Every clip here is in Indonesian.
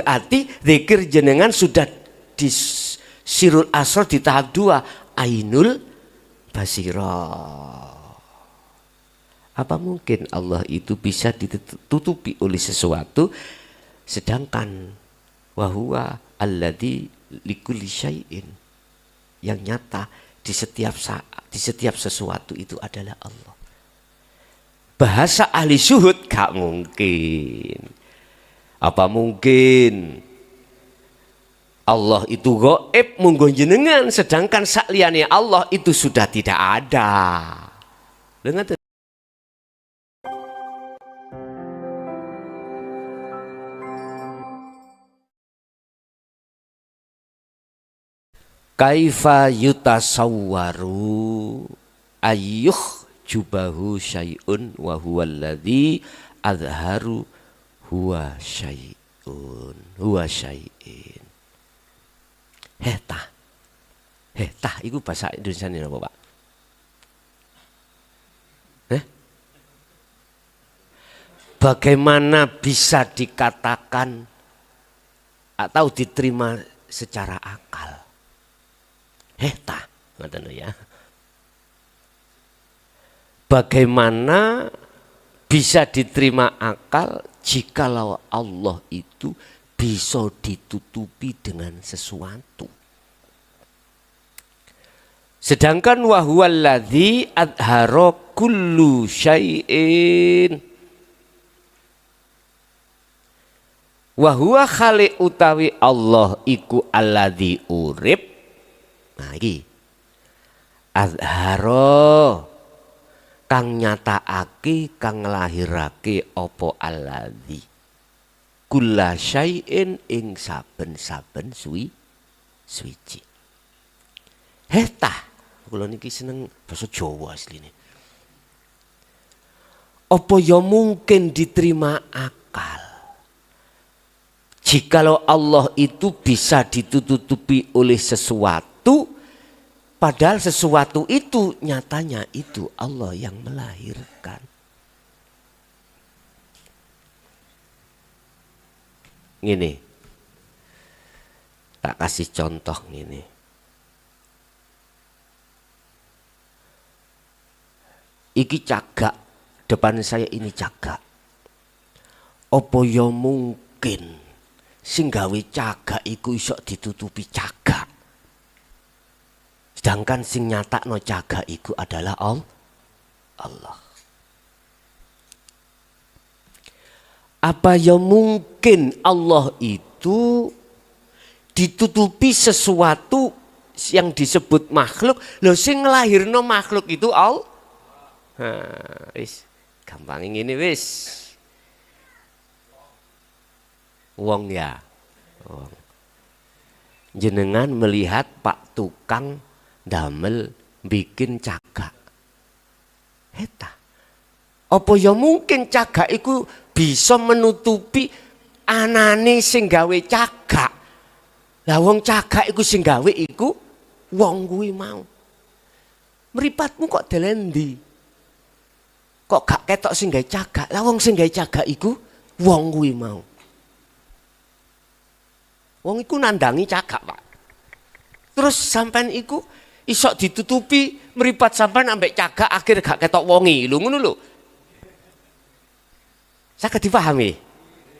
berarti zikir jenengan sudah di sirul asrar di tahap 2, ainul basirah. Apa mungkin Allah itu bisa ditutupi oleh sesuatu, sedangkan wahuwa alladzi likulli syai'in, yang nyata di setiap saat, di setiap sesuatu itu adalah Allah. Bahasa ahli syuhud gak mungkin. Apa mungkin Allah itu gaib munggo jenengan, sedangkan sakliyane Allah itu sudah tidak ada. Dengar kaifa yutasawwaru ayyuh jubahu syai'un wa huwa alladzi azharu huwa syai'un huwa syai'in. Hetah itu bahasa Indonesia ini apa Pak? Bagaimana bisa dikatakan atau diterima secara akal? Hetah, ngoten ya. Bagaimana bisa diterima akal jikalau Allah itu bisa ditutupi dengan sesuatu? Sedangkan wahuwaladzi adhara kullu syai'in, wahuwa khaliq utawi Allah iku alladzi urip. Nah iki azharo kang nyatakake, kang nglahirake apa alladzi kulla syai'in ing saben-saben suci. Hetah kula niki seneng basa Jawa asline. Apa ya mungkin diterima akal jikalau Allah itu bisa ditutupi oleh sesuatu, padahal sesuatu itu nyatanya itu Allah yang melahirkan. Ngene, tak kasih contoh ngene. Iki cagak, depan saya ini cagak. Apa ya mungkin sing gawe cagak iku iso ditutupi cagak, sedangkan sing nyatakno cagak iku adalah Allah. Apa ya mungkin Allah itu ditutupi sesuatu yang disebut makhluk? Lho sing nglahirno makhluk itu Allah. Wis gampang ngene wis. Wong ya, wong. Jenengan melihat Pak tukang damel bikin cagak. Heta. Apa ya mungkin cagak iku bisa menutupi anane sing gawe cagak? Lah wong cagak iku sing gawe iku wong kuwi mau. Mripatmu kok dalan ndi? Kok gak ketok sing gawe cagak? Lah wong sing gawe cagak iku wong kuwi mau. Wong iku nandangi cagak Pak. Terus sampean iku isok ditutupi meripat sampean ambek cagak akhir gak ketok wongi lho ngono lho. Saged dipahami?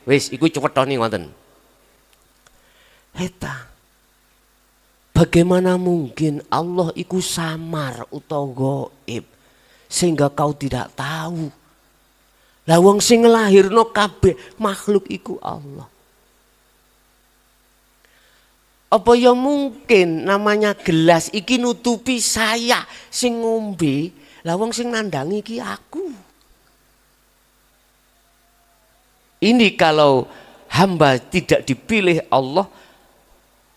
Wis iku cewetone ngoten. Heta. Bagaimana mungkin Allah iku samar utawa gaib sehingga kau tidak tahu? Lah wong sing nglahirno kabeh makhluk iku Allah. Apa ya mungkin namanya gelas iki nutupi saya sing ngombe, lah wong sing nandangi iki aku. Ini kalau hamba tidak dipilih Allah,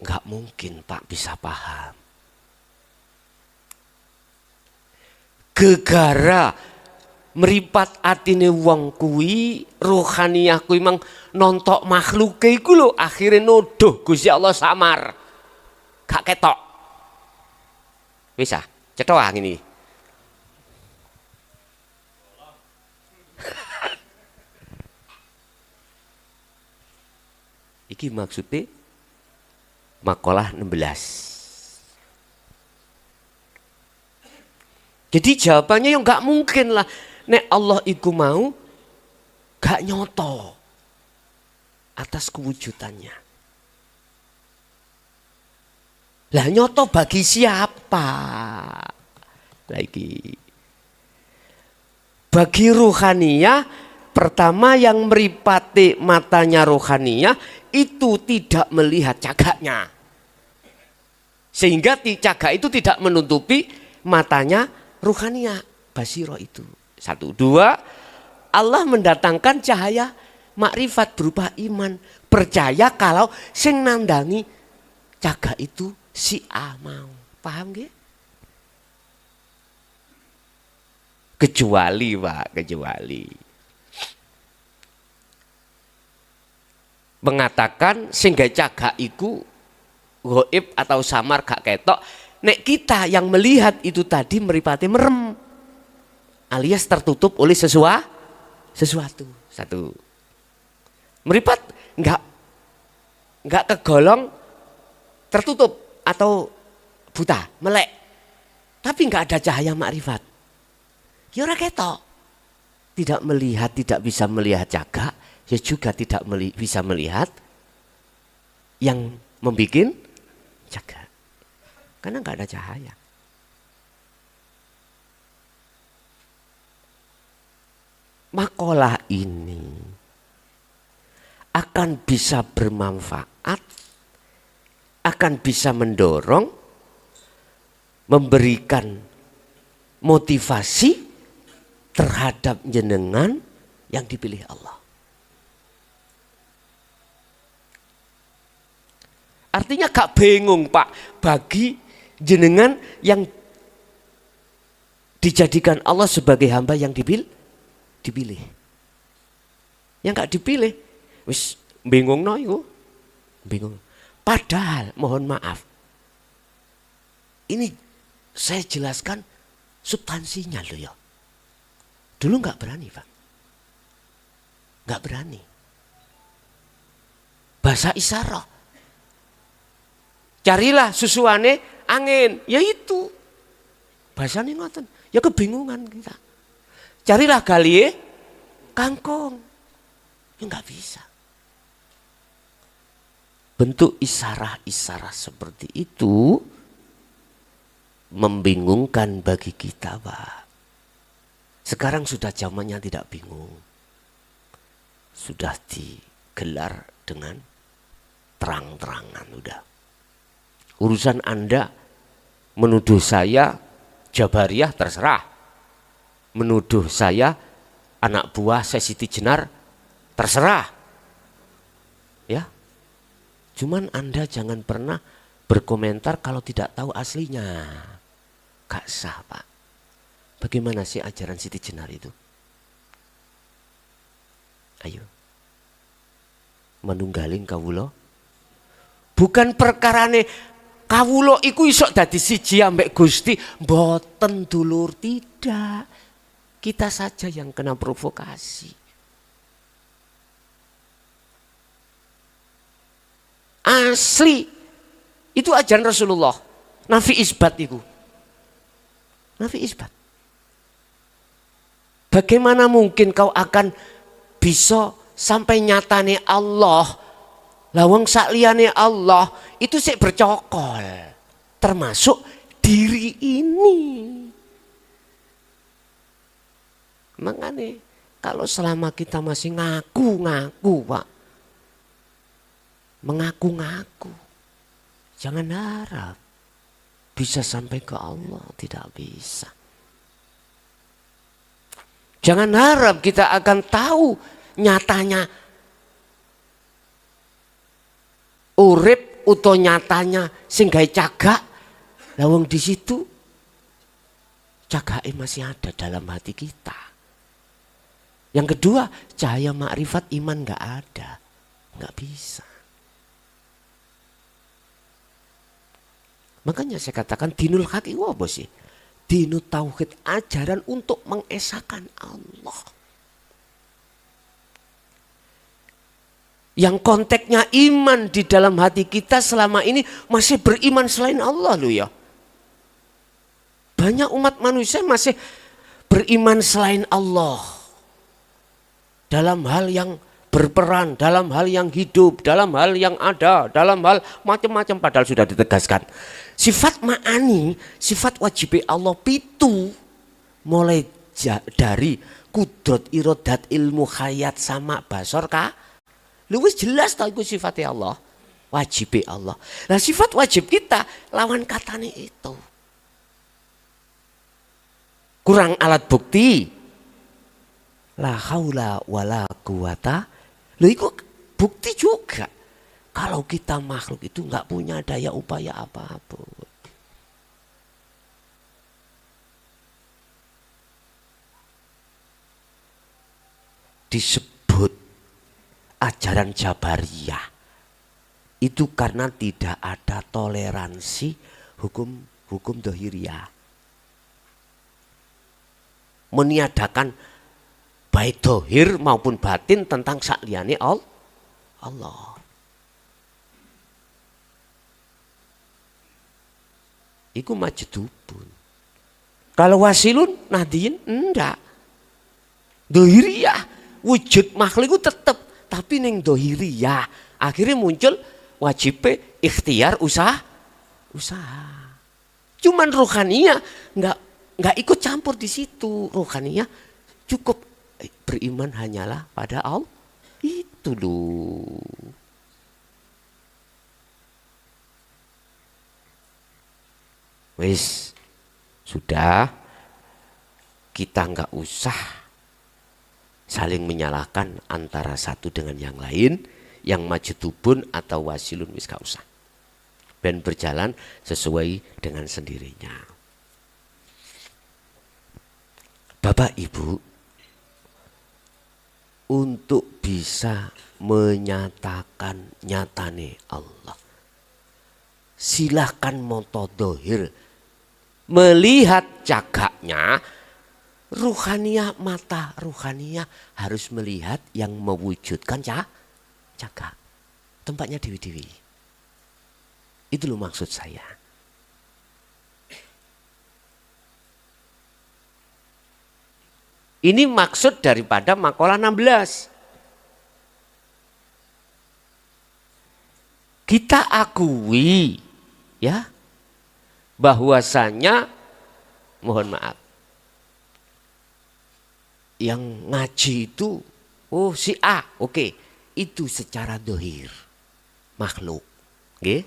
nggak mungkin Pak bisa paham. Gegara meripat atine wong kuwi, rohaniyah kuwi mang nontok makhluke iku lho, akhire nuduh Gusti Allah samar. Gak ketok. Wis ah, cetha ngene. Iki maksudnya makalah 16. Jadi jawabannya yang gak mungkin lah. Nek Allah iku mau gak nyoto atas kewujudannya. Lah nyoto bagi siapa? Lagi. Bagi ruhaniyah, pertama yang meripati matanya ruhaniyah itu tidak melihat cagaknya. Sehingga cagak itu tidak menutupi matanya ruhaniyah, basiro itu. 1, 2, Allah mendatangkan cahaya makrifat berupa iman. Percaya kalau sing nandangi cagak itu si A mau. Paham gak? Kecuali Pak, kecuali mengatakan sing gawe cagak iku gaib atau samar gak ketok. Nek kita yang melihat itu tadi meripati merem alias tertutup oleh sesuatu. 1. Meripat enggak kegolong tertutup atau buta, melek. Tapi enggak ada cahaya makrifat. Ya ora ketok. Tidak melihat, tidak bisa melihat cagak, ya juga tidak bisa melihat yang membikin cagak. Karena nggak ada cahaya. Makalah ini akan bisa bermanfaat, akan bisa mendorong, memberikan motivasi terhadap jenengan yang dipilih Allah. Artinya gak bingung Pak bagi jenengan yang dijadikan Allah sebagai hamba yang dipilih. Yang gak dipilih wis bingung no iku. Bingung. Padahal mohon maaf. Ini saya jelaskan substansinya loh ya. Dulu gak berani Pak. Gak berani. Bahasa isyarat. Carilah susuane angin, ya itu. Bahasanya ngoten, ya kebingungan kita. Carilah galie kangkung, ya nggak bisa. Bentuk isyarat-isyarat seperti itu membingungkan bagi kita Pak. Sekarang sudah zamannya tidak bingung. Sudah digelar dengan terang-terangan udah. Urusan Anda menuduh saya Jabariyah terserah. Menuduh saya anak buah Siti Jenar terserah. Ya. Cuman Anda jangan pernah berkomentar kalau tidak tahu aslinya. Gak sah Pak. Bagaimana sih ajaran Siti Jenar itu? Ayo. Manunggaling kawula. Bukan perkarane kawula iku iso dadi siji ambek Gusti, mboten dulur, tidak. Kita saja yang kena provokasi. Asli itu ajaran Rasulullah. Nafi isbat itu. Nafi isbat. Bagaimana mungkin kau akan bisa sampai nyatane Allah? Lawang sakliyane Allah itu sik bercokol. Termasuk diri ini. Makanya kalau selama kita masih ngaku-ngaku Pak. Mengaku-ngaku. Jangan harap bisa sampai ke Allah. Tidak bisa. Jangan harap kita akan tahu nyatanya urip utawa nyatanya sing gawe cagak. Lah wong di situ cagake masih ada dalam hati kita. Yang kedua, cahaya makrifat iman enggak ada. Enggak bisa. Makanya saya katakan dinul haq itu apa sih? Dinul tauhid, ajaran untuk mengesahkan Allah. Yang konteksnya iman di dalam hati kita selama ini masih beriman selain Allah loh ya. Banyak umat manusia masih beriman selain Allah. Dalam hal yang berperan, dalam hal yang hidup, dalam hal yang ada, dalam hal macam-macam, padahal sudah ditegaskan. Sifat ma'ani, sifat wajib Allah pitu, mulai dari kudrat irodat ilmu khayat sama basor kah? Lu wis jelas tau itu sifatnya Allah, wajib Allah. Nah sifat wajib kita lawan katanya itu. Kurang alat bukti. La haula wala quwata. Loh itu bukti juga. Kalau kita makhluk itu nggak punya daya upaya apapun. Disebut ajaran Jabariyah itu karena tidak ada toleransi hukum dohiriyah. Meniadakan baik dohir maupun batin tentang sakliyane Allah. Iku majdubun. Kalau wasilun nadiin enggak. Dohiriyah wujud makhluk itu tetap, tapi ning dohiriyah akhirnya muncul wajib ikhtiar usaha. Cuman rohaniyah enggak ikut campur di situ. Rohaniyah cukup beriman hanyalah pada Allah. Itu loh. Wis, sudah, kita nggak usah saling menyalahkan antara satu dengan yang lain, yang majdubun atau wasilun, wis gak usah. Ben berjalan sesuai dengan sendirinya. Bapak Ibu, untuk bisa menyatakan nyatane Allah, silahkan montodohir melihat cagaknya. Ruhaniyah, mata ruhaniyah harus melihat yang mewujudkan cagak. Tempatnya dewi-dewi. Itu loh maksud saya. Ini maksud daripada makalah 16. Kita akui ya bahwasanya, mohon maaf, yang ngaji itu si A, oke, itu secara dohir makhluk, okay?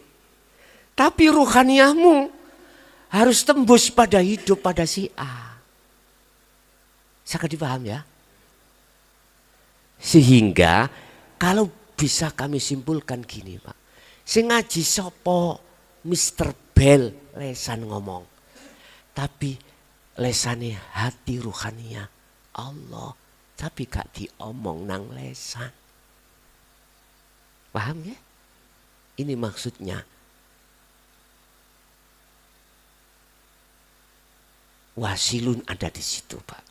Tapi ruhaniyahmu harus tembus pada hidup pada si A. Sangat dipaham ya. Sehingga kalau bisa kami simpulkan gini Pak, sing ngaji sopo Mr. Bell lesan ngomong, tapi lesane hati ruhaniyah Allah, tapi gak diomong nang lesan. Paham ya? Ini maksudnya. Wasilun ada di situ Pak.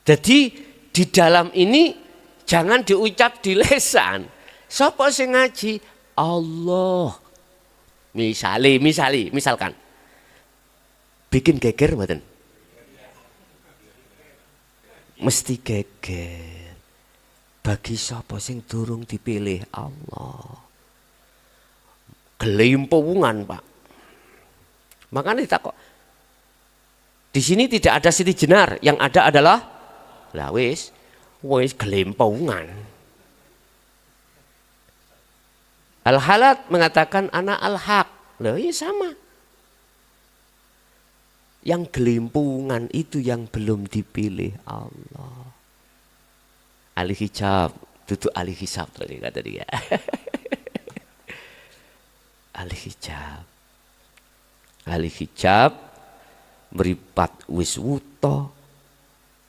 Jadi di dalam ini jangan diucap di lesan. Sapa sing ngaji? Allah. Misalkan. Bikin geger mboten? Mesti geger. Bagi sapa sing durung dipilih Allah. Gelimpungan Pak. Makanya ditakok. Di sini tidak ada Siti Jenar, yang ada adalah wis gelimpungan. Al-Halat mengatakan anak al-haq. Loh iya sama. Yang gelimpungan itu yang belum dipilih Allah. Ahli hijab, tutup ahli hijab tadi kata dia. Ahli hijab. Ahli hijab meripat wis wuto,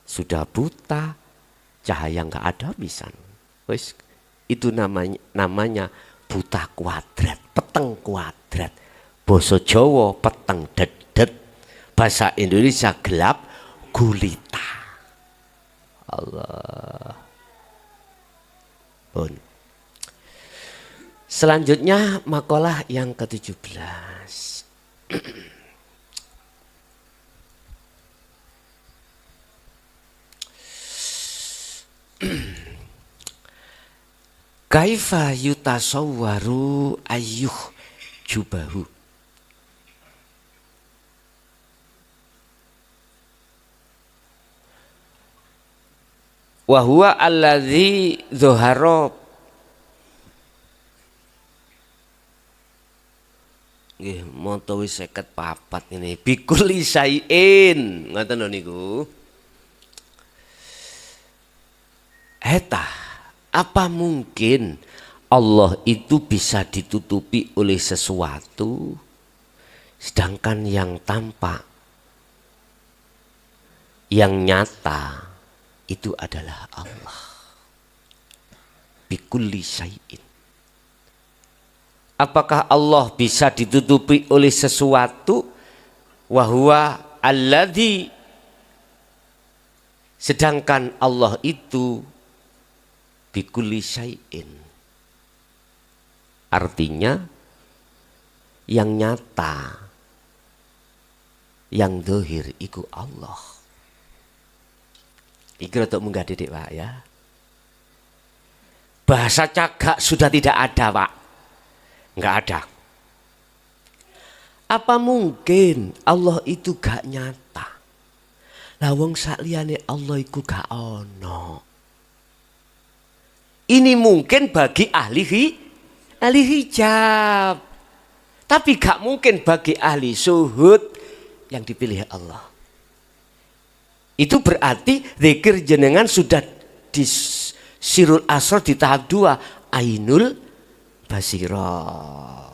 sudah buta, cahaya nggak ada bisa. Wis itu namanya buta kuadrat, peteng kuadrat. Basa Jawa peteng dedet, bahasa Indonesia gelap gulita. Allah. Pun. Selanjutnya makalah yang ke-17. Kaifa yutasawwaru ayyuh jubahu. Wa huwa alladzi dzahara nggih moto wis 54 ini bikuli sayin ngoten niku. Eta, apa mungkin Allah itu bisa ditutupi oleh sesuatu sedangkan yang tampak, yang nyata itu adalah Allah. Bikulli syai'in. Apakah Allah bisa ditutupi oleh sesuatu? Wahuwa alladzi, sedangkan Allah itu bikulli syai'in. Artinya yang nyata, yang zahir iku Allah. Iki untuk munggah didik Pak ya. Bahasa cagak sudah tidak ada Pak. Enggak ada. Apa mungkin Allah itu gak nyata? Lah wong sakliyane Allah iku gak ono. Ini mungkin bagi ahli hijab. Tapi gak mungkin bagi ahli syuhud yang dipilih Allah. Itu berarti zikir jenengan sudah di Sirul Asrar di tahap 2, Ainul Basirah.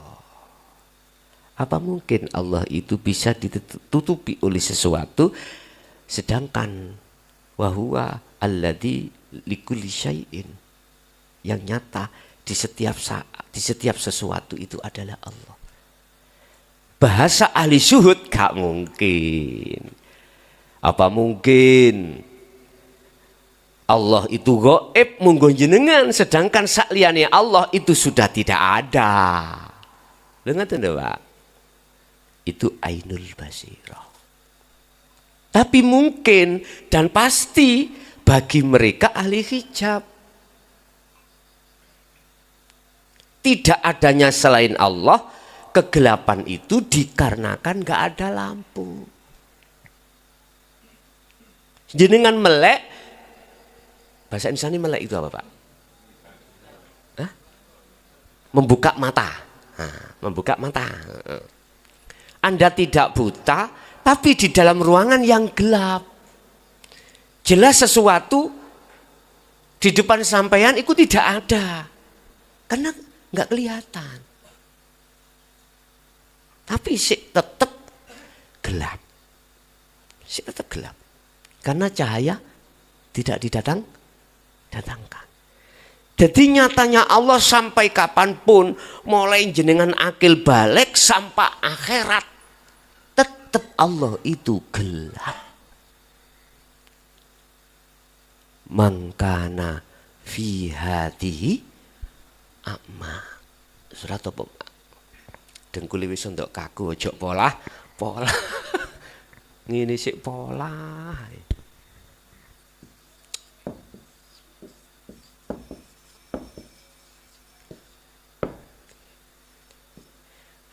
Apa mungkin Allah itu bisa ditutupi oleh sesuatu sedangkan wahuwa alladzi likulli syai'in, yang nyata di setiap saat, di setiap sesuatu itu adalah Allah. Bahasa ahli syuhud gak mungkin. Apa mungkin Allah itu gaib munggo jenengan sedangkan sakliyane Allah itu sudah tidak ada. Lha ngoten lho Pak. Itu Ainul Basirah. Tapi mungkin dan pasti bagi mereka ahli hijab. Tidak adanya selain Allah, kegelapan itu dikarenakan gak ada lampu. Jenengan melek, bahasa Indonesia ini melek itu apa Pak? Hah? Membuka mata. Nah, membuka mata. Anda tidak buta, tapi di dalam ruangan yang gelap. Jelas sesuatu di depan sampean itu tidak ada. Karena nggak kelihatan. Tapi sih tetap gelap. Sih tetap gelap. Karena cahaya tidak datangkan. Jadi nyatanya Allah sampai kapanpun, mulai jenengan akil balik sampai akhirat, tetap Allah itu gelap. Mangkana fi hatihi a'ma. Surat apa? Dengkuli wis ndok kaku ojo pola. Ngene sik pola.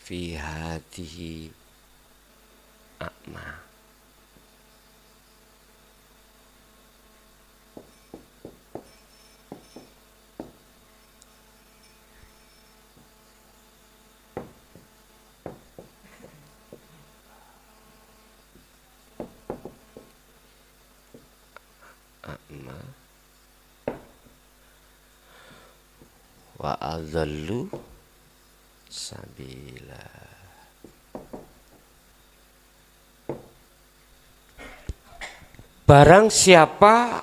Fi hatihi a'ma. A'ma wa adallu sabila. Barang siapa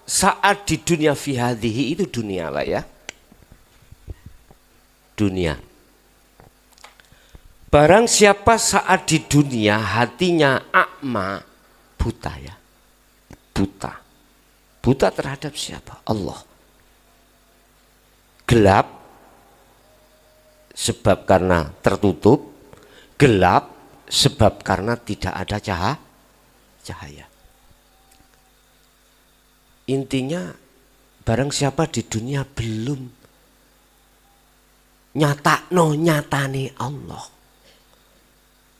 saat di dunia fi hadhihi, itu dunia Pak ya. Dunia. Barang siapa saat di dunia hatinya a'ma, buta ya. Buta. Buta terhadap siapa? Allah. Gelap sebab karena tertutup, gelap sebab karena tidak ada cahaya. Intinya barang siapa di dunia belum nyatane Allah,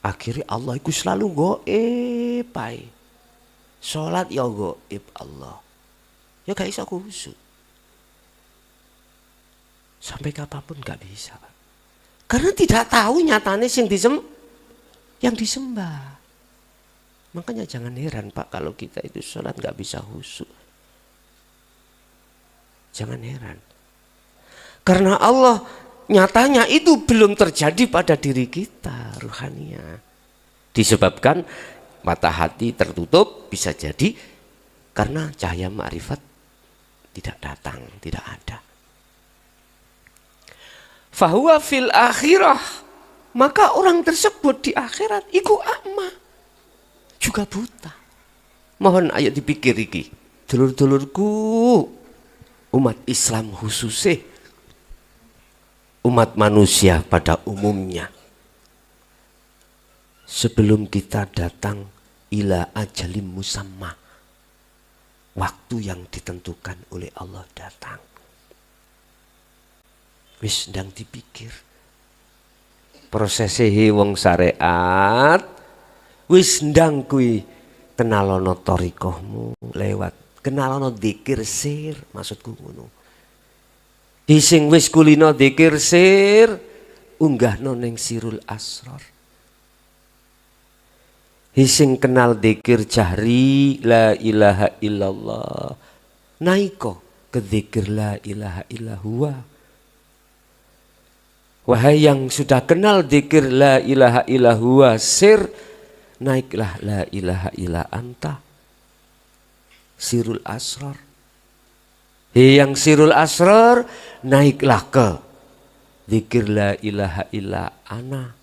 akhirnya Allah itu selalu goib. Sholat ya goib Allah, ya gak bisa khusyuk. Sampai kapanpun gak bisa, Pak. Karena tidak tahu nyatane yang disembah. Makanya jangan heran, Pak, kalau kita itu sholat gak bisa khusyuk. Jangan heran. Karena Allah nyatanya itu belum terjadi pada diri kita ruhania. Disebabkan mata hati tertutup, bisa jadi karena cahaya ma'rifat tidak datang, tidak ada. Fahuwa fil akhirah, maka orang tersebut di akhirat iku a'ma, juga buta. Mohon ayo dipikir iki, dulur-dulurku, umat Islam khususnya, umat manusia pada umumnya. Sebelum kita datang ila ajalim musamma, waktu yang ditentukan oleh Allah datang. Wis ndang dipikir. Prosesnya wong syariat wis ndang kuwi kenalono thariqahmu lewat kenalono dzikir sir, maksudku ngono. Sing wis kulino dzikir sir unggahno ning Sirul Asrar. Sing kenal dzikir jahri la ilaha illallah naiko ke dzikir la ilaha illallah. Wahai yang sudah kenal dzikir la ilaha illallah sir, naiklah la ilaha illa anta Sirul Asrar. Yang Sirul Asrar naiklah ke dzikir la ilaha illa ana,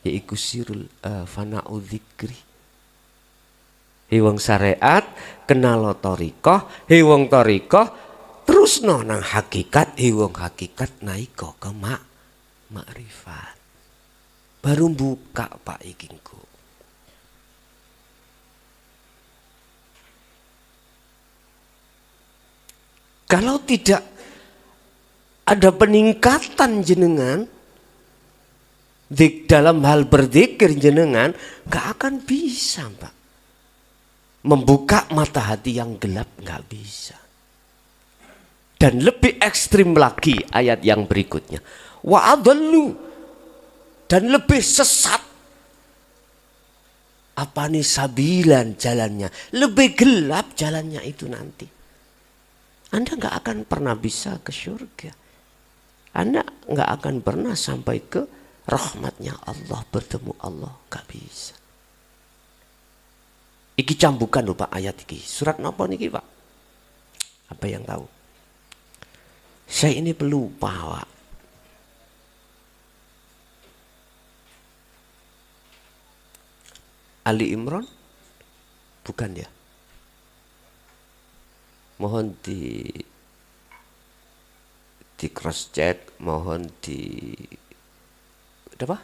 yaitu Sirul fana'u dzikri. Wong syariat kenal thariqah, wong thariqah terus nang hakikat, wong hakikat naik ke makrifat. Baru buka Pak ikingku. Kalau tidak ada peningkatan jenengan dalam hal berzikir jenengan, gak akan bisa, Pak. Membuka mata hati yang gelap gak bisa. Dan lebih ekstrim lagi ayat yang berikutnya. Wa adallu, dan lebih sesat. Apa nih sabilan jalannya? Lebih gelap jalannya itu nanti. Anda gak akan pernah bisa ke surga. Anda gak akan pernah sampai ke rahmatnya Allah, bertemu Allah, gak bisa. Iki cambukan lho Pak ayat iki. Surat napa niki Pak? Apa yang tahu? Saya ini pelupa Pak. Ali Imran? Bukan ya? Mohon di cross check, mohon di apa?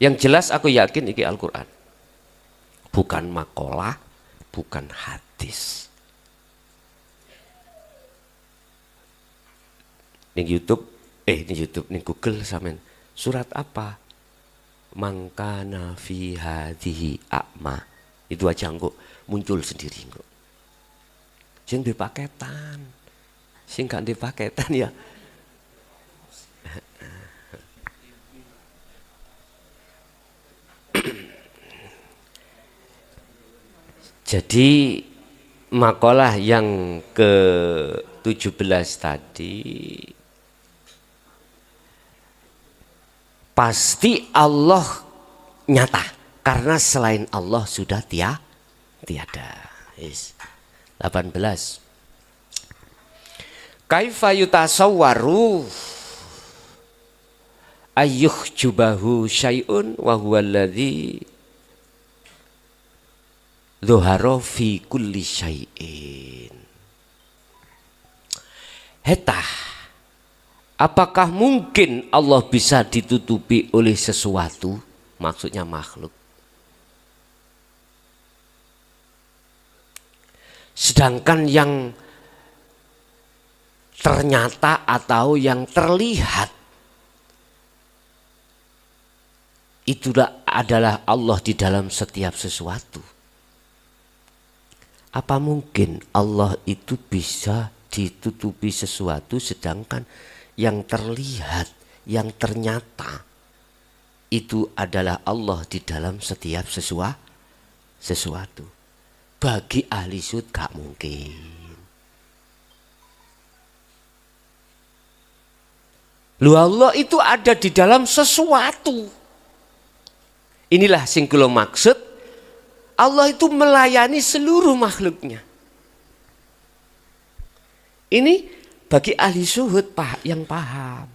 Yang jelas aku yakin iki Al-Quran, bukan makalah, bukan hadis. Ning YouTube, ning Google sampean surat apa? Mangkana fi hadhihi a'ma. Itu aja kok muncul sendiri kok. Sing di paketan. Sing gak di paketan ya. Jadi makalah yang ke-17 tadi pasti Allah nyata, karena selain Allah sudah tiada. 18. Kaifa yutasawwaru ayyuh jubahu syai'un wa huwa alladzi Dhuhara fi kulli syai'in. Hetah, apakah mungkin Allah bisa ditutupi oleh sesuatu? Maksudnya makhluk. Sedangkan yang ternyata atau yang terlihat itulah adalah Allah di dalam setiap sesuatu. Apa mungkin Allah itu bisa ditutupi sesuatu sedangkan yang terlihat, yang ternyata itu adalah Allah di dalam setiap sesuatu. Bagi ahli sud gak mungkin. Lu Allah itu ada di dalam sesuatu. Inilah sing kula maksud, Allah itu melayani seluruh makhluknya. Ini bagi ahli zuhud yang paham.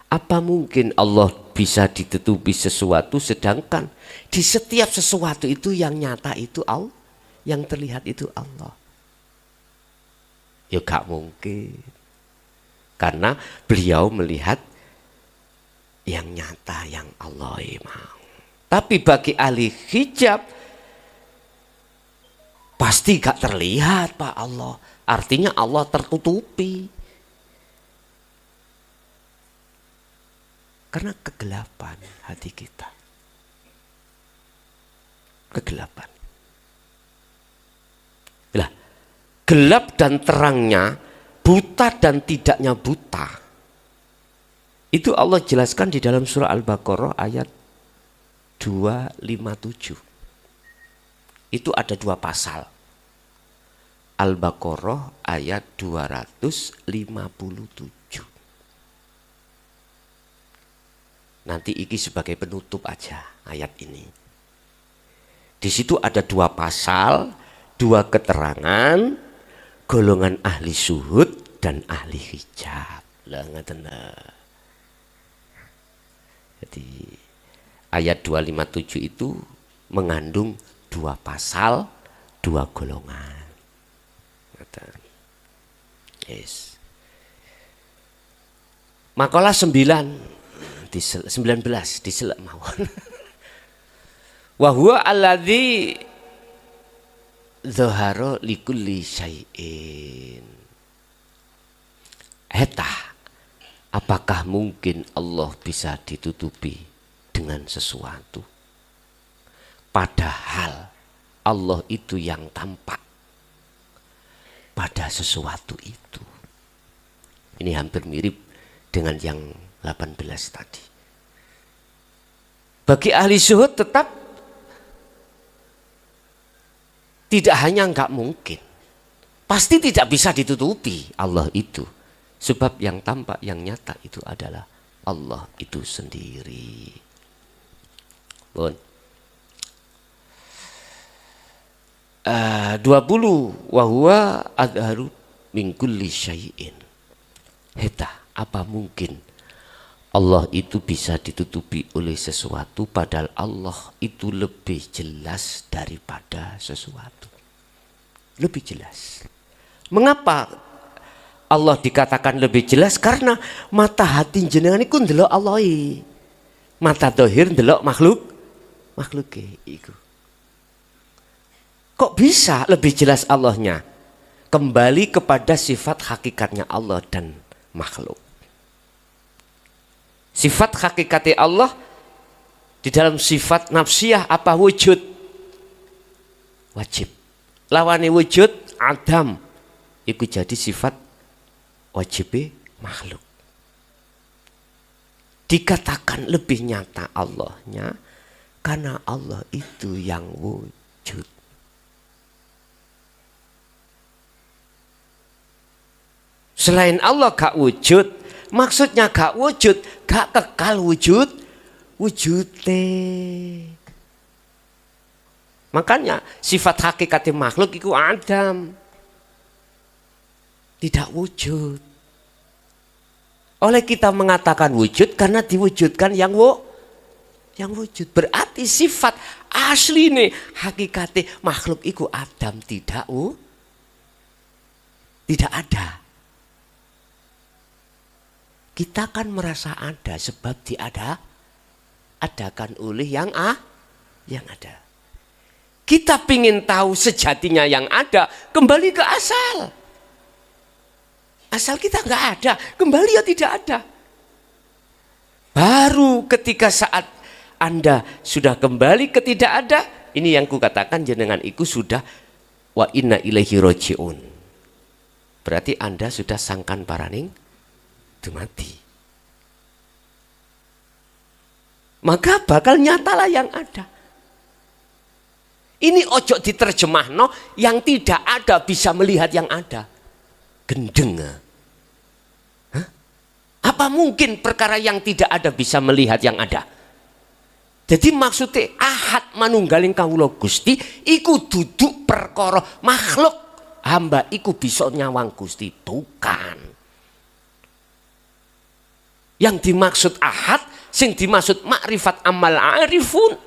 Apa mungkin Allah bisa ditutupi sesuatu sedangkan di setiap sesuatu itu yang nyata itu Allah, yang terlihat itu Allah? Ya gak mungkin. Karena beliau melihat yang nyata yang Allah mau. Tapi bagi ahli hijab pasti gak terlihat Pak Allah. Artinya Allah tertutupi. Karena kegelapan hati kita. Kegelapan. Lah, gelap dan terangnya, buta dan tidaknya buta. Itu Allah jelaskan di dalam surah Al-Baqarah ayat 257. Itu ada 2 pasal. Al-Baqarah ayat 257. Nanti iki sebagai penutup aja ayat ini. Di situ ada 2 pasal, 2 keterangan, golongan ahli zuhud dan ahli hijab. Lah ngeten. Jadi ayat 257 itu mengandung 2 pasal, 2 golongan. Yes. Makalah 19 diselak mawon. Wa huwa alladzi dzahara likulli syai'in. Hetah, apakah mungkin Allah bisa ditutupi dengan sesuatu? Padahal Allah itu yang tampak pada sesuatu itu. Ini hampir mirip dengan yang 18 tadi. Bagi ahli zuhud tetap tidak hanya enggak mungkin, pasti tidak bisa ditutupi Allah itu. Sebab yang tampak, yang nyata itu adalah Allah itu sendiri. Bon. 20 wa huwa adharu min kulli syai'in. Heta, apa mungkin Allah itu bisa ditutupi oleh sesuatu padahal Allah itu lebih jelas daripada sesuatu. Lebih jelas. Mengapa Allah dikatakan lebih jelas? Karena mata hati jenengan iku ndelok Allah. Mata dohir ndelok makhluk iku. Kok bisa lebih jelas Allahnya? Kembali kepada sifat hakikatnya Allah dan makhluk. Sifat hakikatnya Allah di dalam sifat nafsiyah apa? Wujud. Wajib. Lawane wujud adam. Itu jadi sifat wajib makhluk. Dikatakan lebih nyata Allahnya karena Allah itu yang wujud. Selain Allah gak wujud, maksudnya gak wujud, gak kekal wujudnya. Makanya sifat hakikatnya makhluk itu adam. Tidak wujud. Oleh kita mengatakan wujud karena diwujudkan yang wujud. Berarti sifat Asline hakikate makhluk iku Adam tidak ada. Kita kan merasa ada sebab adakan oleh yang ada. Kita pingin tahu sejatinya yang ada, kembali ke asal. Asal kita nggak ada, kembali ya tidak ada. Baru ketika saat Anda sudah kembali ke tidak ada, ini yang kukatakan jenengan iku sudah wa inna ilaihi roji'un. Berarti Anda sudah sangkan paraning mati. Maka bakal nyatalah yang ada. Ini ojo diterjemahno yang tidak ada bisa melihat yang ada. Gendeng. Hah? Apa mungkin perkara yang tidak ada bisa melihat yang ada? Jadi maksudnya ahad manunggaling kawula Gusti iku duduk perkara makhluk hamba iku bisa nyawang Gusti, bukan. Yang dimaksud ahad, sing dimaksud makrifat amal arifun,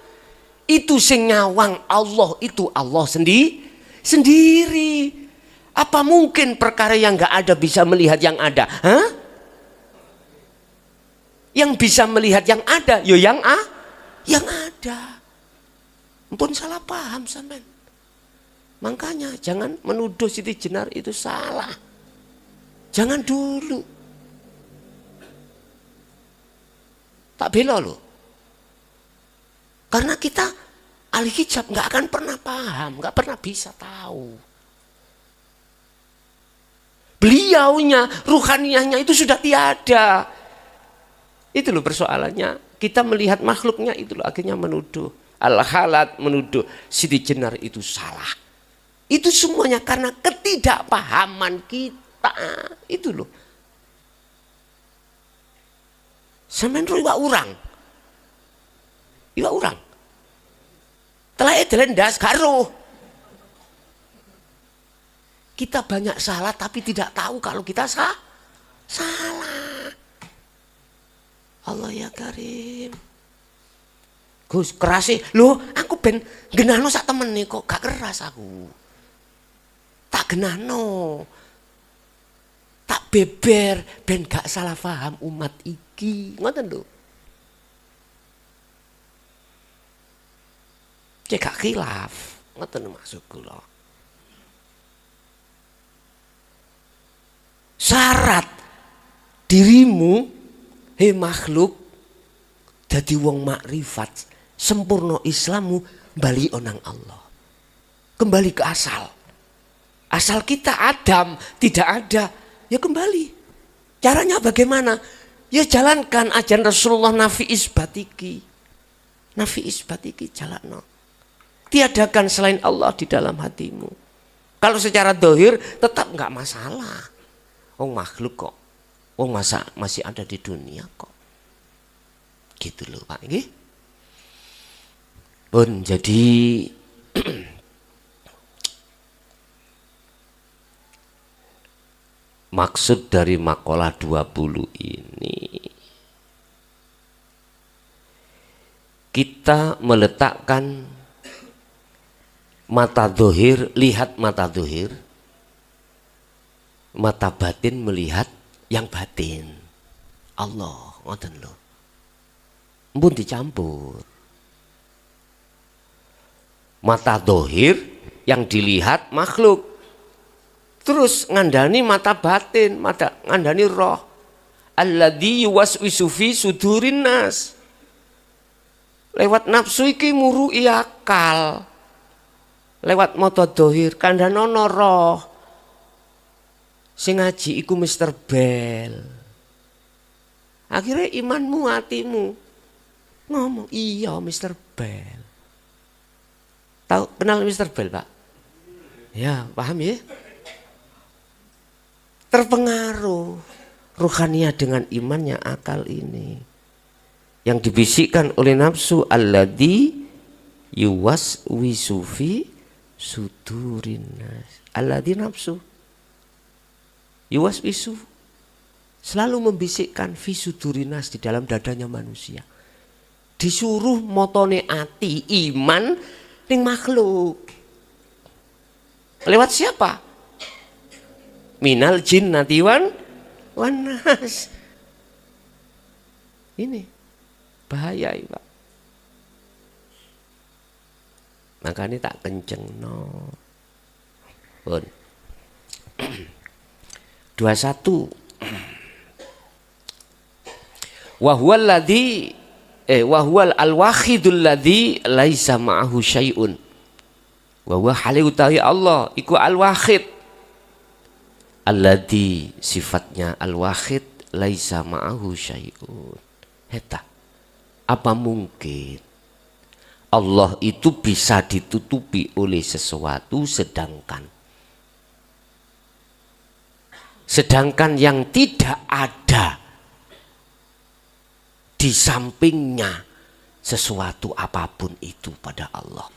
itu sing nyawang Allah itu Allah sendiri. Apa mungkin perkara yang nggak ada bisa melihat yang ada? Hah? Yang bisa melihat yang ada, yo yang ada. Ampun salah paham sampean. Makanya jangan menuduh Siti Jenar itu salah. Jangan dulu. Tak bela loh. Karena kita ahli hijab nggak akan pernah paham, nggak pernah bisa tahu. Beliaunya, ruhaniyahnya itu sudah tiada. Itu loh persoalannya. Kita melihat makhluknya itu loh akhirnya menuduh. Al-Halat menuduh Siti Jenar itu salah. Itu semuanya karena ketidakpahaman kita. Itu loh. Sampeyan iwak urang. Iwak urang. Telah edelendas karo. Kita banyak salah tapi tidak tahu kalau kita salah. Allah ya Karim. Gus keras sih. Loh, aku ben genahno sak temene kok gak keras aku. Tak genahno. Tak beber ben gak salah paham umat iki. Ngoten lho. Cek gak khilaf. Ngoten maksud kula. Syarat dirimu hei makhluk dadi wong makrifat sempurna Islammu bali onang Allah. Kembali ke asal. Asal kita Adam tidak ada. Ya kembali. Caranya bagaimana? Ya jalankan ajaran Rasulullah nafi isbatiki. Nafi isbatiki jalanno. Tiadakan selain Allah di dalam hatimu. Kalau secara dohir tetap nggak masalah. Wong makhluk kok. Wong masih ada di dunia kok. Gitu loh Pak. Nggih. Pun jadi maksud dari makalah 20 ini kita meletakkan mata dohir, lihat mata dohir, mata batin melihat yang batin. Allah, ngoten lho. Mpun dicampur. Mata dohir yang dilihat makhluk. Terus ngandani mata batin, ngandani roh. Alladzi yuwaswisu fi sudurin nas. Lewat nafsu iki murui akal. Lewat mata dohir kandhanono roh. Sing ngaji iku Mr. Bell. Akhirnya imanmu, hatimu ngomong, iya Mr. Bell. Tahu kenal Mr. Bell, Pak? Ya, paham ya? Terpengaruh ruhania dengan imannya akal ini yang dibisikkan oleh nafsu alladzi yuwaswisu fi sudurin nas. Alladzi nafsu yuwaswisu selalu membisikkan fi sudurin nas di dalam dadanya manusia. disuruh motone ati iman ning makhluk. Lewat siapa? Minal jinnati wan nas. Ini bahaya ya, Pak. Makanya tak kenceng no. Pun 21 wa huwal al-wahidul ladzi laisa ma'ahu syai'un. Wa huwa hale utawi Allah iku al-wahid. Alladzi sifatnya al-wahid laisa ma'ahu syai'un. Heta. Apa mungkin Allah itu bisa ditutupi oleh sesuatu sedangkan yang tidak ada di sampingnya sesuatu apapun itu pada Allah.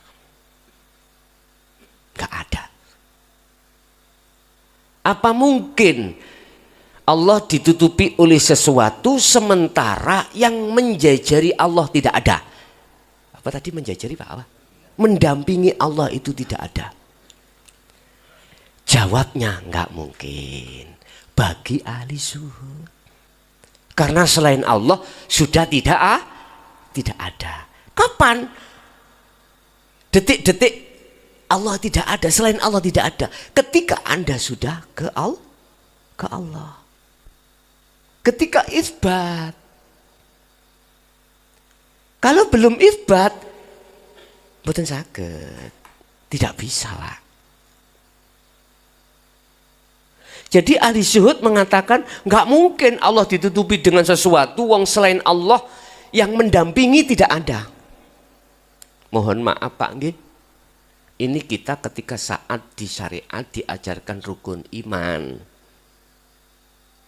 Gak ada. Apa mungkin Allah ditutupi oleh sesuatu sementara yang menjajari Allah tidak ada? Apa tadi menjajari Pak? Apa? Mendampingi Allah itu tidak ada. Jawabnya nggak mungkin bagi ahli zuhud. Karena selain Allah sudah tidak ada. Kapan? Detik-detik Allah tidak ada, selain Allah tidak ada. Ketika Anda sudah ke Allah. Ketika isbat. Kalau belum isbat, mboten saged. Tidak bisa, Pak. Jadi ahli zuhud mengatakan nggak mungkin Allah ditutupi dengan sesuatu wong selain Allah yang mendampingi tidak ada. Mohon maaf Pak nggih. Ini kita ketika saat di syariat diajarkan rukun iman.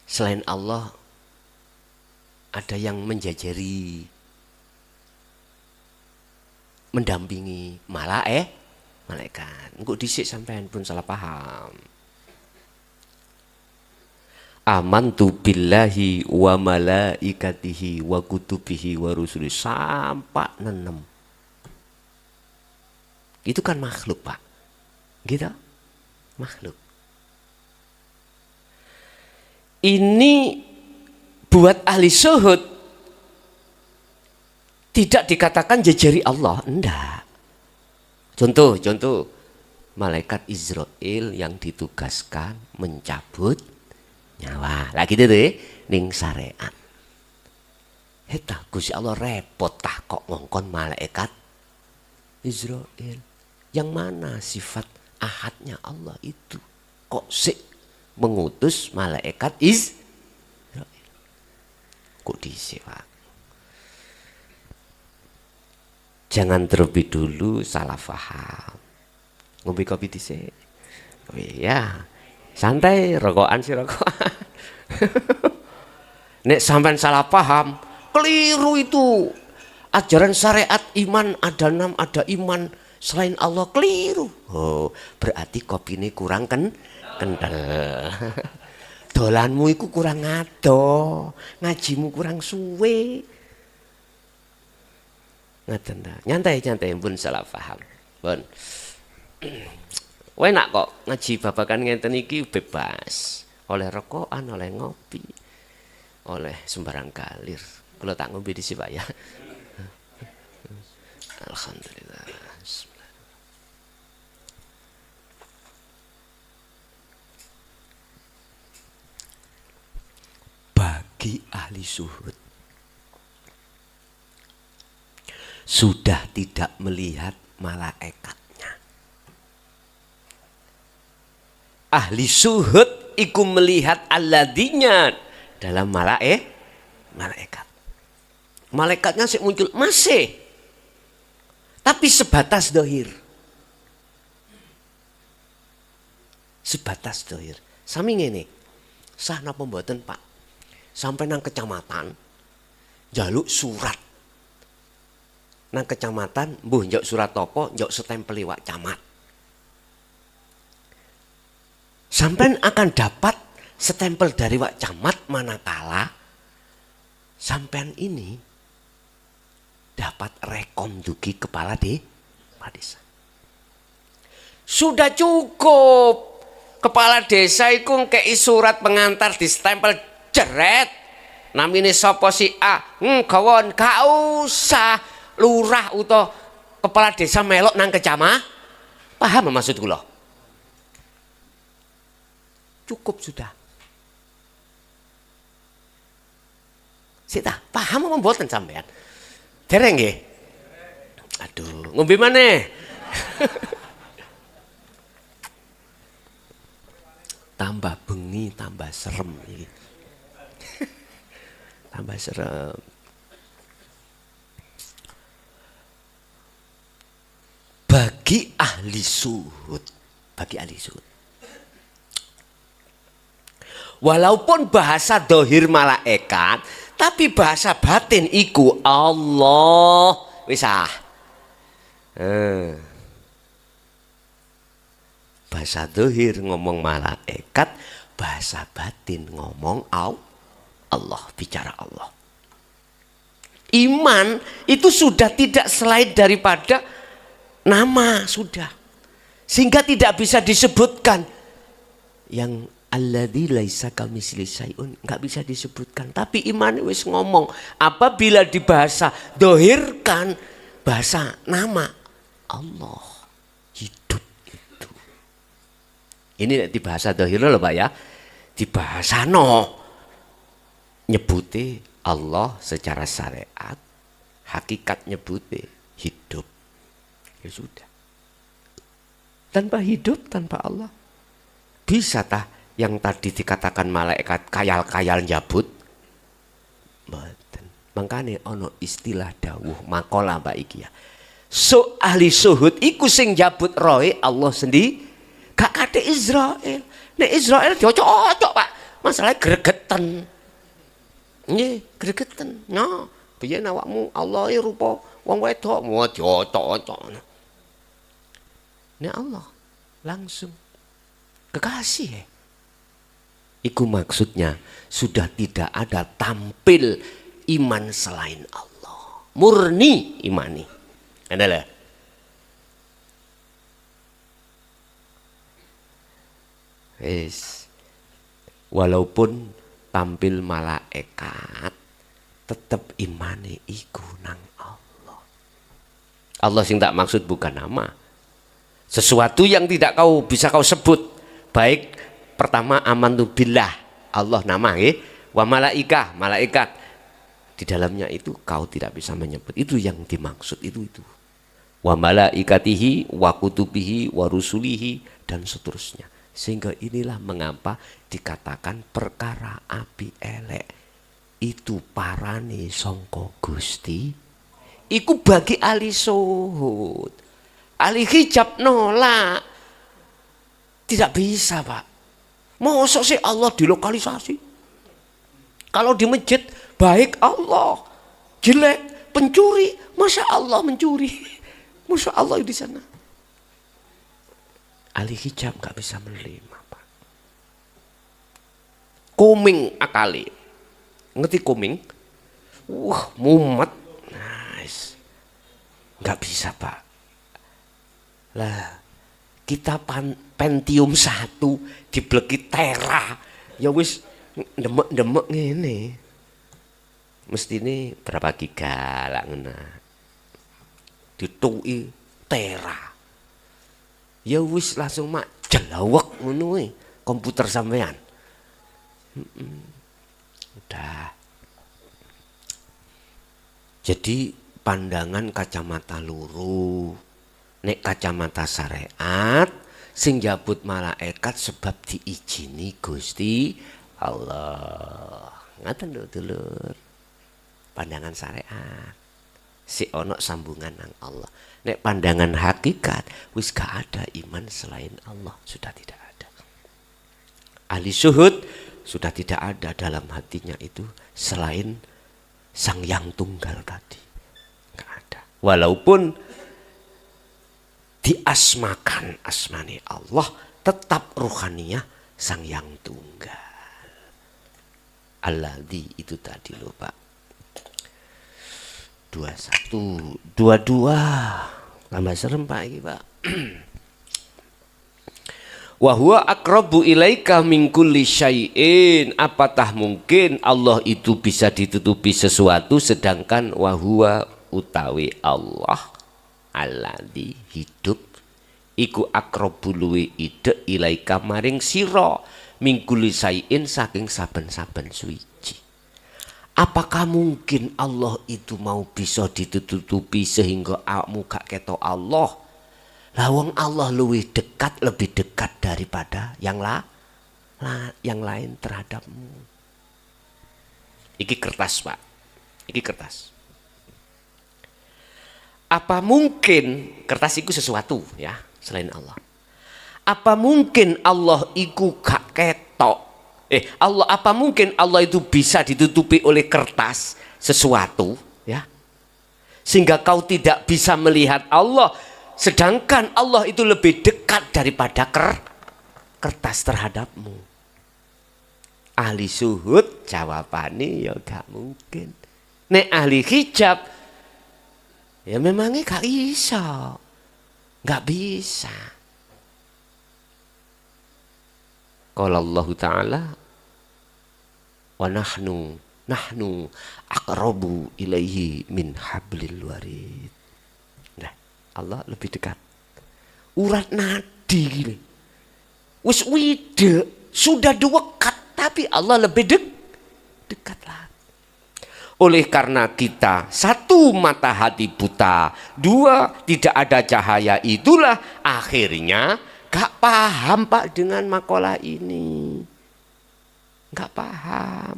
Selain Allah ada yang menjajari, mendampingi, malaikat. Engko dhisik sampean pun salah paham. Amantu billahi wa malaikatihi wa kutubihi wa rusuli sampai 6. Itu kan makhluk Pak. Gitu? Makhluk. Ini buat ahli zuhud tidak dikatakan jajari Allah. Enggak. Contoh. Malaikat Israel yang ditugaskan mencabut nyawa. Lah gitu deh ning syariat. Heta Gusti Allah repot tah kok ngongkon malaikat Israel. Yang mana sifat ahadnya Allah itu? Kok sik mengutus malaikat Israel? Kok dhisik, Pak? Jangan terlebih dulu salah paham. Ngombe kopi dhisik. Oh iya. Santai, rokokan sih rokokan. Nek sampean salah paham, keliru itu. Ajaran syariat iman ada 6, ada iman selain Allah, keliru. Oh, berarti kopi ini kurang kental. Dolanmu iku kurang ngado, ngajimu kurang suwe. Ngaten ta. Nyantai pun salah paham. Pun. Enak kok ngaji babakan ngenten iki bebas. Oleh rokokan, oleh ngopi, oleh sembarang galir. Kalau tak ngombe dhisik Pak ya. Alhamdulillah. Bagi ahli zuhud sudah tidak melihat malaikat. Ahli zuhud iku melihat alladinya dalam malaikat. Malaikatnya sih muncul masih, tapi sebatas dohir. Sebatas dohir. Sami ngene. Sah napa mboten Pak? Sampai nang kecamatan njaluk surat. Nang kecamatan mbuh njaluk surat apa, njaluk stempel liwat camat. Sampean akan dapat stempel dari Wak Camat manakala sampean ini dapat rekom dugi kepala desa. Sudah cukup. Kepala desa iku ngkei surat pengantar distempel jeret. Namine sapa si A. Gawon gak usah lurah utawa kepala desa melok nang kecamatan. Paham maksud kula? Cukup sudah. Sita, paham apa mboten sampean? Dereng nggih? Aduh, ngombe maneh. Tambah bengi, tambah serem iki. Tambah serem. Bagi ahli suhud, walaupun bahasa dohir malaikat, tapi bahasa batin iku Allah. Wis bahasa dohir ngomong malaikat, bahasa batin ngomong Allah, bicara Allah. Iman itu sudah tidak selain daripada nama sudah, sehingga tidak bisa disebutkan yang alladzi laisa kamitslihi syai'un, nggak bisa disebutkan. Tapi iman wis ngomong, apabila dibahasa dohirkan bahasa nama Allah, hidup itu. Ini di bahasa dohir loh Pak ya, di bahasa nyebuti Allah secara syariat, hakikat nyebuti hidup. Ya sudah. Tanpa hidup, tanpa Allah, bisa tah yang tadi dikatakan malaikat kayal-kayal njabut? Mboten. Mangkane ono istilah dawuh makola Mbak iki ya. So ahli suhud iku sing njabut rohe Allah sendiri, gak kate Israel. Nek Israel diocok-ocok Pak, masalah gregeten. Nggih, gregeten. Nah, piye awakmu Allah e rupa wong wedok, mau diocok-ocok. Nek Allah langsung kekasih. Iku maksudnya sudah tidak ada tampil iman selain Allah. Murni imani. Adalah. Walaupun tampil malaikat, tetap imani iku nang Allah. Allah sing tak maksud bukan nama. Sesuatu yang tidak kau bisa kau sebut, baik pertama amantu billah, Allah nama wa malaikat di dalamnya itu kau tidak bisa menyebut, itu yang dimaksud itu wa malaikatihi wa kutubihi wa rusulihi dan seterusnya. Sehingga inilah mengapa dikatakan perkara api elek itu parane sangka Gusti iku bagi ahli suhud. Ahli hijab nolak. Tidak bisa Pak. Masa sih Allah dilokalisasi? Kalau di masjid baik Allah, jelek pencuri, masa Allah mencuri? Masa Allah di sana? Ahli hijab nggak bisa menerima Pak. Koming akali, ngerti koming? Mumet, nice. Nggak bisa Pak. Lah kita Pentium 1 dibleki Tera, ya wis demek-demek ngene. Mestine berapa giga lah ngene. Dituki Tera. Ya wis langsung mak jelawek ngono komputer sampean. Udah. Jadi pandangan kacamata luru, nek kacamata syariat sing jabut malaikat sebab diizini Gusti Allah. Ngaten lho dulur. Pandangan syariat si ono sambungan nang Allah. Nek pandangan hakikat wis gak ada iman selain Allah, sudah tidak ada. Ahli syuhud sudah tidak ada dalam hatinya itu selain Sang Yang Tunggal tadi. Gak ada. Walaupun diasmakan asmani Allah, tetap ruhaniyah Sang Yang Tunggal. Alladzi itu tadi loh Pak. 21, 22. Tambah serem Pak iki, Pak. Wa huwa aqrabu ilaika min kulli syai'in. Apatah mungkin Allah itu bisa ditutupi sesuatu, sedangkan wa huwa utawi Allah alladzi hidup iku aqrabu luwi ide ilaika maring sira min kulli syai'in saking saben-saben suci. Apakah mungkin Allah itu mau bisa ditutupi sehingga awakmu gak ketok Allah? Lawang Allah lebih dekat daripada yang lain terhadapmu. Iki kertas Pak, iki kertas. Apa mungkin kertas itu sesuatu ya selain Allah? Apa mungkin Allah itu gak ketok? Allah, apa mungkin Allah itu bisa ditutupi oleh kertas sesuatu ya? Sehingga kau tidak bisa melihat Allah. Sedangkan Allah itu lebih dekat daripada kertas terhadapmu. Ahli suhud jawabannya ya gak mungkin. Nek ahli hijab ya memangnya gak bisa. Gak bisa. Qala Allah Ta'ala wa nahnu aqrabu ilaihi min hablil warid. Allah lebih dekat. Urat nadi gini. Wis wide, sudah dekat, tapi Allah lebih dekat lagi. Oleh karena kita satu mata hati buta, dua tidak ada cahaya, itulah akhirnya gak paham Pak dengan makalah ini. Gak paham.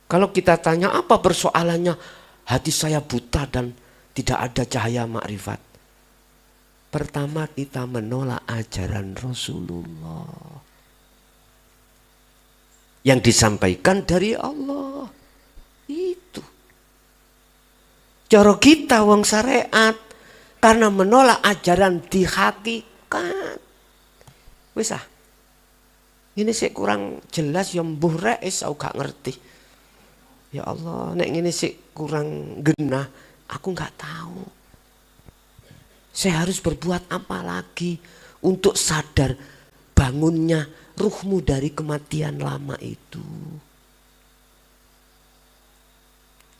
Kalau kita tanya apa persoalannya, hati saya buta dan tidak ada cahaya makrifat. Pertama kita menolak ajaran Rasulullah yang disampaikan dari Allah. Itu cara kita wong syariat karena menolak ajaran di hakikat. Wis ini sih kurang jelas ya mbuh rek aku gak ngerti. Ya Allah, nek ngene sih kurang genah, aku nggak tahu. Saya harus berbuat apa lagi untuk sadar bangunnya ruhmu dari kematian lama itu.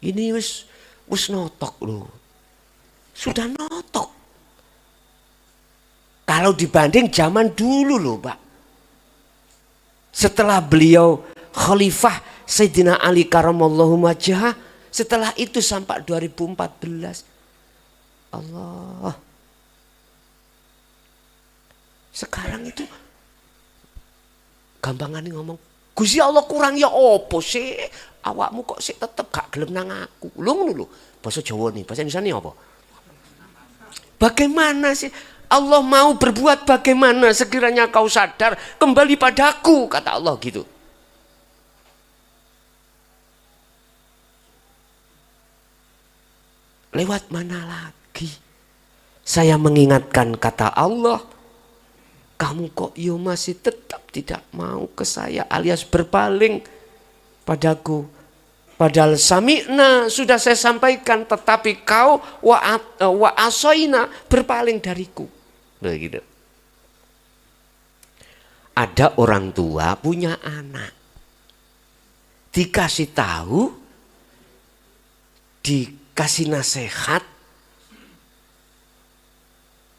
Ini wis notok loh. Sudah notok. Kalau dibanding zaman dulu loh, Pak. Setelah beliau khalifah Sayyidina Ali karamallahu wajhah, setelah itu sampai 2014. Allah. Sekarang itu gampangan ngomong, Gusti Allah kurang ya opo sih? Awakmu kok sih tetep gak gelem nang aku. Lho ngono lho. Bahasa Jawa nih, bahasa Indonesia nih apa? Bagaimana sih? Allah mau berbuat bagaimana sekiranya kau sadar kembali padaku, kata Allah gitu. Lewat mana lagi? Saya mengingatkan kata Allah, kamu kok yo masih tetap tidak mau ke saya alias berpaling padaku. Padahal sami'na sudah saya sampaikan, tetapi kau wa asoina berpaling dariku. Begitu. Ada orang tua punya anak, dikasih tahu, dikasih nasihat,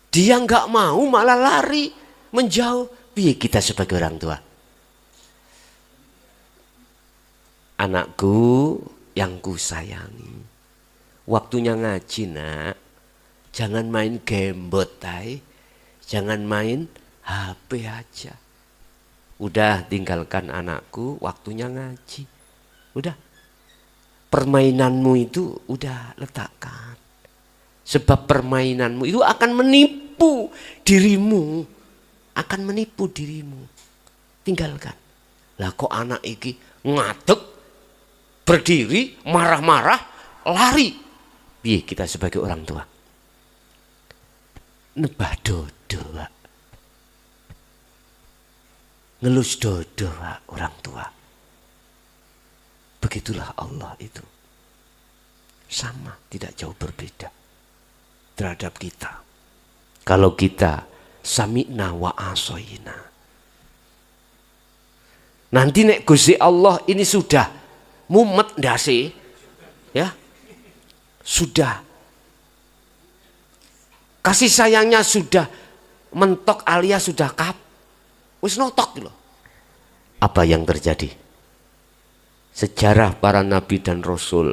dia nggak mau malah lari menjauh. Piye kita sebagai orang tua? Anakku yang ku sayangi, waktunya ngaji nak, jangan main gamebot tay, jangan main HP aja. Udah tinggalkan anakku, waktunya ngaji. Udah, permainanmu itu udah letakkan. Sebab permainanmu itu akan menipu dirimu, akan menipu dirimu. Tinggalkan. Lah kok anak iki ngadeg, berdiri, marah-marah, lari. Piye kita sebagai orang tua? Nebah dodo, Pak. Ngelus dodo, Pak, orang tua. Begitulah Allah itu. Sama, tidak jauh berbeda terhadap kita. Kalau kita sami'na wa asoina, nanti nek Gusti Allah ini sudah mumet ndase, ya, sudah kasih sayangnya sudah mentok alias sudah wis notok loh. Apa yang terjadi? Sejarah para nabi dan rasul,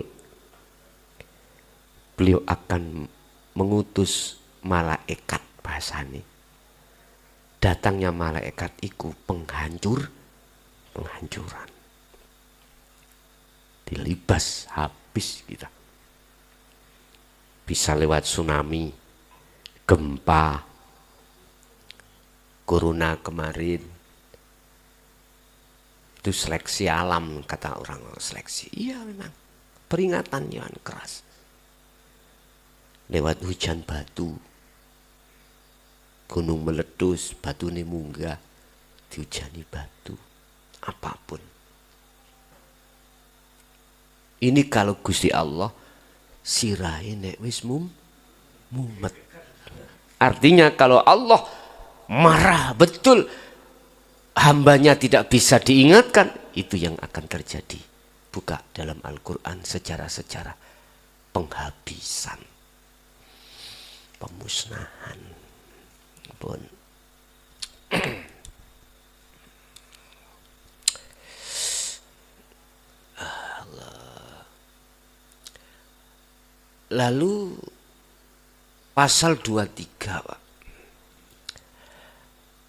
beliau akan mengutus malaikat bahasane. Datangnya malaikat iku penghancuran. Dilibas habis kita. Bisa lewat tsunami, gempa, corona kemarin. Itu seleksi alam, kata orang seleksi. Iya memang, peringatan yang keras. Lewat hujan batu, gunung meletus, batu ini munggah, dihujani batu, apapun. Ini kalau Gusti Allah sirahe nek wis mumet. Artinya kalau Allah marah betul, hambanya tidak bisa diingatkan, itu yang akan terjadi. Buka dalam Al-Quran sejarah-sejarah penghabisan, pemusnahan. Pun lalu pasal 23, Pak.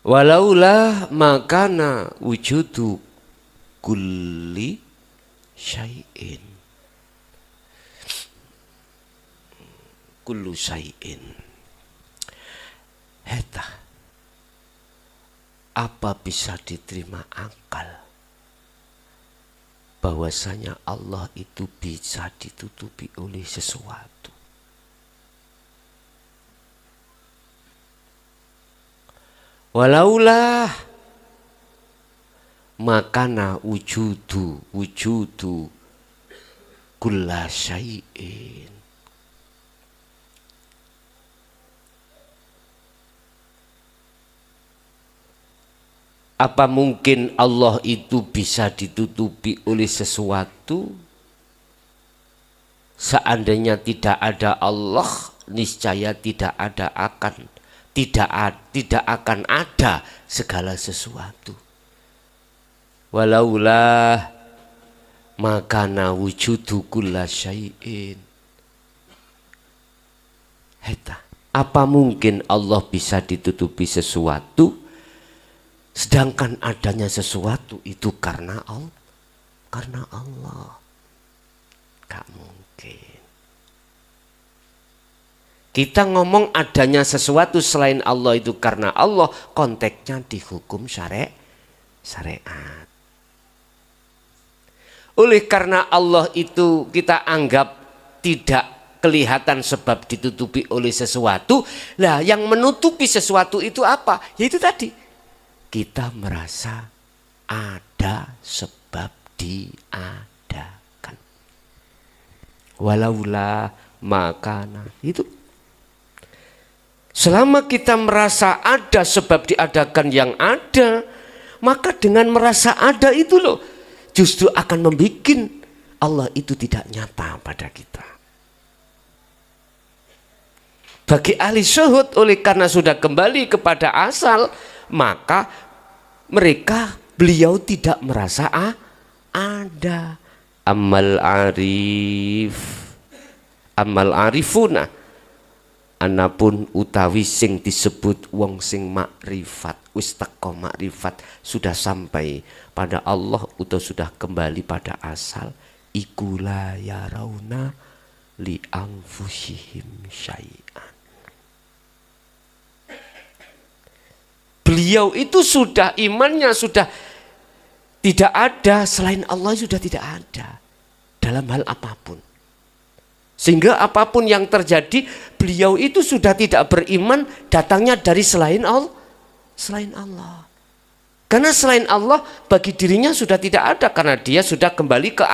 Walaulah makana wujudu kulli syai'in. Kullu syai'in. Heta. Apa bisa diterima akal bahwasanya Allah itu bisa ditutupi oleh sesuatu? Walaulah makana wujudu kulla syai'in. Apa mungkin Allah itu bisa ditutupi oleh sesuatu? Seandainya tidak ada Allah, niscaya tidak akan ada segala sesuatu. Walaulah makana wujudu kulla syai'in. Apa mungkin Allah bisa ditutupi sesuatu, sedangkan adanya sesuatu itu karena Allah. Gak mungkin. Kita ngomong adanya sesuatu selain Allah itu karena Allah, konteksnya di hukum syariat. Oleh karena Allah itu kita anggap tidak kelihatan sebab ditutupi oleh sesuatu. Lah yang menutupi sesuatu itu apa? Yaitu tadi, kita merasa ada sebab diadakan. Walaulah makana, itu. Selama kita merasa ada sebab diadakan yang ada, maka dengan merasa ada itu loh, justru akan membuat Allah itu tidak nyata pada kita. Bagi ahli syuhud, oleh karena sudah kembali kepada asal, maka beliau tidak merasa ada. Amal arifuna, anapun utawi sing disebut wong sing makrifat, wis teko makrifat, sudah sampai pada Allah atau sudah kembali pada asal, iku la yarawna li anfusihim syai'an. Beliau itu sudah imannya sudah tidak ada selain Allah, sudah tidak ada dalam hal apapun. Sehingga apapun yang terjadi, beliau itu sudah tidak beriman datangnya dari selain Allah. Karena selain Allah bagi dirinya sudah tidak ada, karena dia sudah kembali ke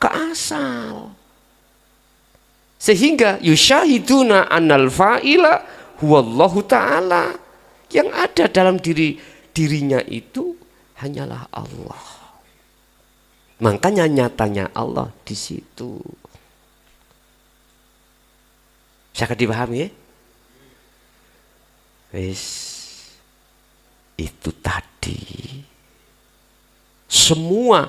asal. Sehingga yusyahiduna annal fa'ila huwallahu ta'ala. Yang ada dalam dirinya itu hanyalah Allah. Makanya nyatanya Allah di situ. Bisa dipahami ya? Wis, itu tadi. Semua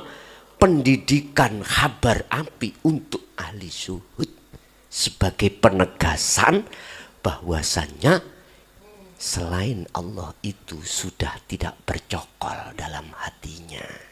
pendidikan kabar api untuk ahli zuhud sebagai penegasan bahwasannya selain Allah itu sudah tidak bercokol dalam hatinya.